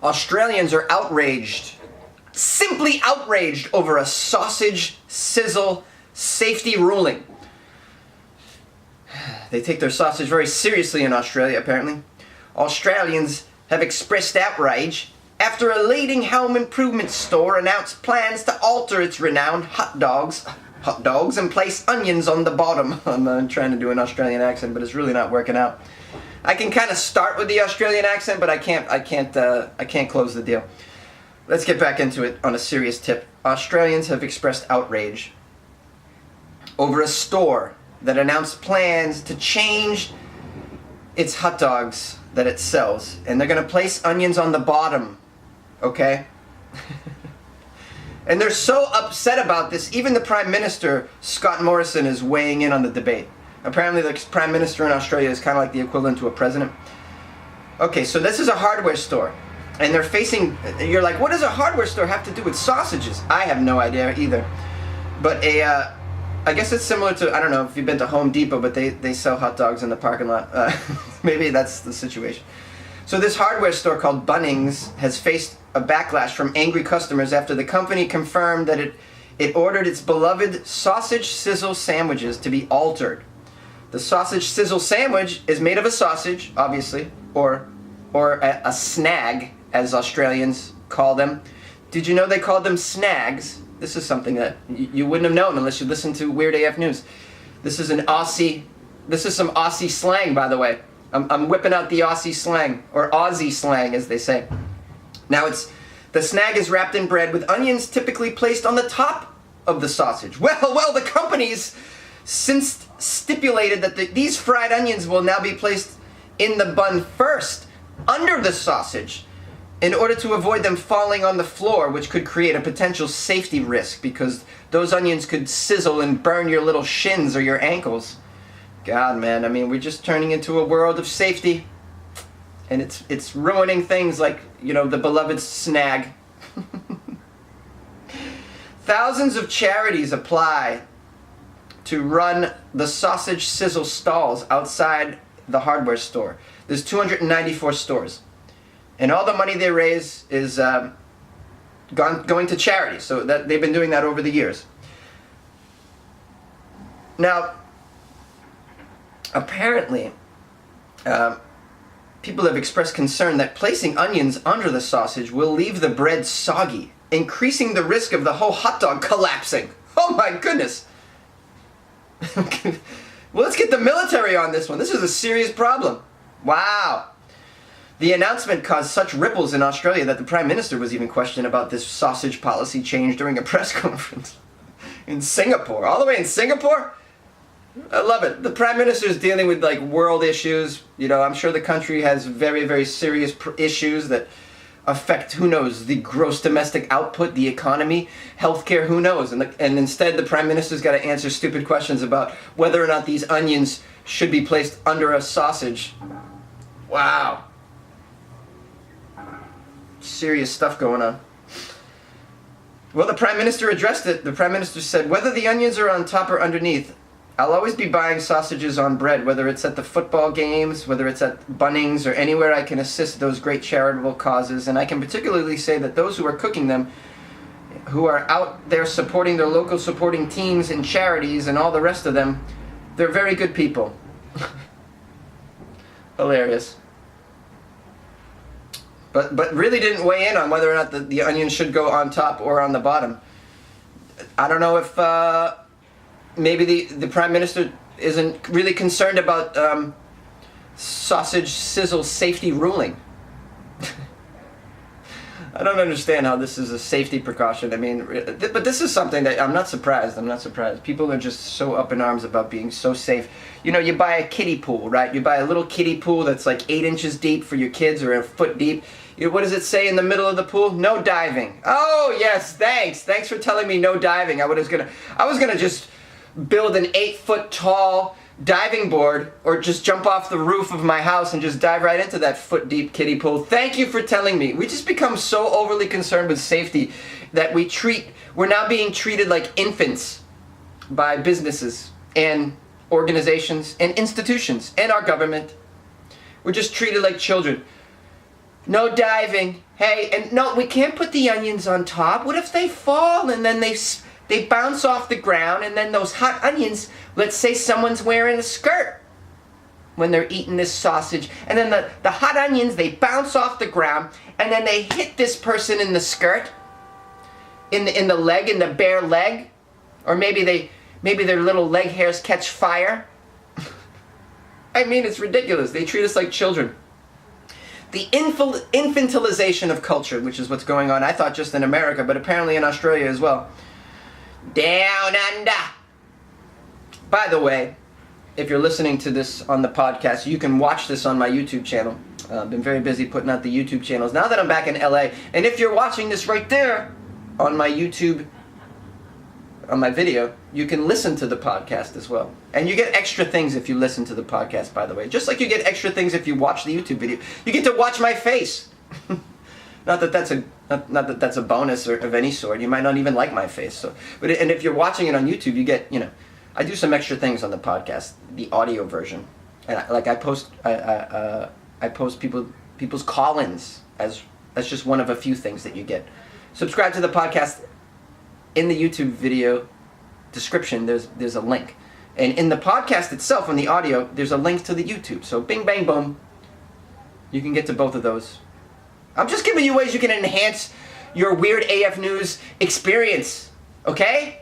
Australians are outraged, simply outraged over a Sausage Sizzle safety ruling. They take their sausage very seriously in Australia, apparently. Australians have expressed outrage after a leading home improvement store announced plans to alter its renowned hot dogs and place onions on the bottom. I'm trying to do an Australian accent, but it's really not working out. I can kind of start with the Australian accent, but I can't close the deal. Let's get back into it on a serious tip. Australians have expressed outrage over a store that announced plans to change its hot dogs that it sells, and they're going to place onions on the bottom, okay? And they're so upset about this, even the Prime Minister, Scott Morrison, is weighing in on the debate. Apparently the Prime Minister in Australia is kind of like the equivalent to a president. Okay, so this is a hardware store, and they're facing, you're like, what does a hardware store have to do with sausages? I have no idea either. But I guess it's similar to, I don't know if you've been to Home Depot, but they sell hot dogs in the parking lot. Maybe that's the situation. So this hardware store called Bunnings has faced a backlash from angry customers after the company confirmed that it ordered its beloved Sausage Sizzle sandwiches to be altered. The Sausage Sizzle sandwich is made of a sausage, obviously, or a snag, as Australians call them. Did you know they called them snags? This is something that you wouldn't have known unless you listened to Weird AF News. This is some Aussie slang, by the way. I'm whipping out the Aussie slang, or Aussie slang, as they say. Now the snag is wrapped in bread with onions typically placed on the top of the sausage. Well, the company's since stipulated that these fried onions will now be placed in the bun first, under the sausage, in order to avoid them falling on the floor, which could create a potential safety risk because those onions could sizzle and burn your little shins or your ankles. God, man, I mean, we're just turning into a world of safety, and it's ruining things like, you know, the beloved snag. Thousands of charities apply to run the Sausage Sizzle stalls outside the hardware store. There's 294 stores. And all the money they raise is going to charity. So that they've been doing that over the years. Now, apparently, people have expressed concern that placing onions under the sausage will leave the bread soggy, increasing the risk of the whole hot dog collapsing. Oh my goodness. Well, let's get the military on this one. This is a serious problem. Wow. The announcement caused such ripples in Australia that the Prime Minister was even questioned about this sausage policy change during a press conference. In Singapore. All the way in Singapore? I love it. The Prime Minister is dealing with like world issues. You know, I'm sure the country has very, very serious issues that affect, who knows, the gross domestic output, the economy, healthcare, who knows. And instead the Prime Minister's got to answer stupid questions about whether or not these onions should be placed under a sausage. Wow. Serious stuff going on. Well, the Prime Minister addressed it. The Prime Minister said, whether the onions are on top or underneath, I'll always be buying sausages on bread, whether it's at the football games, whether it's at Bunnings, or anywhere I can assist those great charitable causes. And I can particularly say that those who are cooking them, who are out there supporting their local supporting teams and charities and all the rest of them, they're very good people. Hilarious. But really didn't weigh in on whether or not the onion should go on top or on the bottom. I don't know if maybe the Prime Minister isn't really concerned about Sausage Sizzle safety ruling. I don't understand how this is a safety precaution. I mean, but this is something that I'm not surprised. I'm not surprised. People are just so up in arms about being so safe. You know, you buy a kiddie pool, right? You buy a little kiddie pool that's like 8 inches deep for your kids or a foot deep. What does it say in the middle of the pool? No diving. Oh, yes, thanks. Thanks for telling me no diving. I was gonna just build an 8-foot tall diving board or just jump off the roof of my house and just dive right into that foot-deep kiddie pool. Thank you for telling me. We just become so overly concerned with safety that we're now being treated like infants by businesses and organizations and institutions and our government. We're just treated like children. No diving. Hey, and no, we can't put the onions on top. What if they fall and then they bounce off the ground, and then those hot onions, let's say someone's wearing a skirt when they're eating this sausage, and then the hot onions, they bounce off the ground, and then they hit this person in the skirt, in the leg, in the bare leg, or maybe their little leg hairs catch fire. I mean, it's ridiculous. They treat us like children. The infantilization of culture, which is what's going on, I thought just in America, but apparently in Australia as well. Down under. By the way, if you're listening to this on the podcast, you can watch this on my YouTube channel. I've been very busy putting out the YouTube channels now that I'm back in LA. And if you're watching this right there on my YouTube, on my video, you can listen to the podcast as well. And you get extra things if you listen to the podcast, by the way. Just like you get extra things if you watch the YouTube video. You get to watch my face. Not that that's a bonus or of any sort. You might not even like my face. So, and if you're watching it on YouTube, you get, I do some extra things on the podcast, the audio version. And I post people's call-ins as that's just one of a few things that you get. Subscribe to the podcast. In the YouTube video description, there's a link. And in the podcast itself, on the audio, there's a link to the YouTube. So bing, bang, boom. You can get to both of those. I'm just giving you ways you can enhance your Weird AF News experience. Okay?